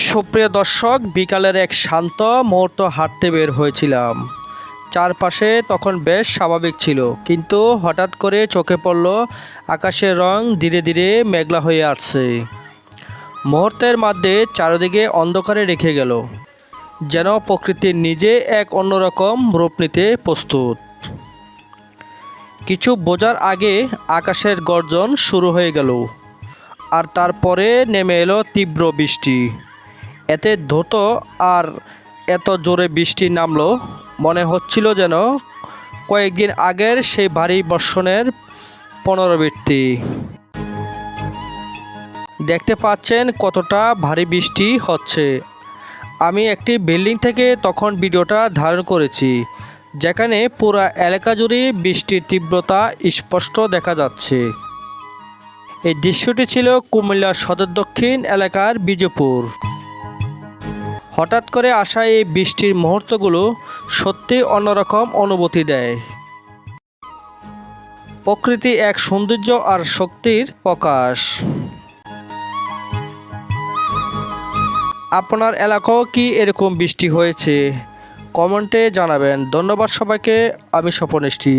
সুপ্রিয় দর্শক, বিকালের এক শান্ত মুহূর্ত হাঁটতে বের হয়েছিলাম। চারপাশে তখন বেশ স্বাভাবিক ছিল, কিন্তু হঠাৎ করে চোখে পড়ল আকাশের রং ধীরে ধীরে মেঘলা হয়ে আসছে। মুহূর্তের মধ্যে চারিদিকে অন্ধকারে রেখে গেল, যেন প্রকৃতি নিজে এক অন্যরকম রূপ নিতে প্রস্তুত। কিছু বোঝার আগে আকাশের গর্জন শুরু হয়ে গেল, আর তারপরে নেমে এলো তীব্র বৃষ্টি। এতে দ্রুত আর এত জোরে বৃষ্টি নামলো, মনে হচ্ছিল যেন কয়েকদিন আগের সেই ভারী বর্ষণের পুনরাবৃত্তি। দেখতে পাচ্ছেন কতটা ভারী বৃষ্টি হচ্ছে। আমি একটি বিল্ডিং থেকে তখন ভিডিওটা ধারণ করেছি, যেখানে পুরো এলাকা জুড়ে বৃষ্টির তীব্রতা স্পষ্ট দেখা যাচ্ছে। এই দৃশ্যটি ছিল কুমিল্লার সদর দক্ষিণ এলাকার বিজয়পুর। হঠাৎ করে আসা এই বৃষ্টির মুহূর্তগুলো সত্যি অন্যরকম অনুভূতি দেয়। প্রকৃতি এক সৌন্দর্য আর শক্তির প্রকাশ। আপনার এলাকাও কি এরকম বৃষ্টি হয়েছে? কমেন্টে জানাবেন। ধন্যবাদ সবাইকে। আমি স্বপনেষ্টি।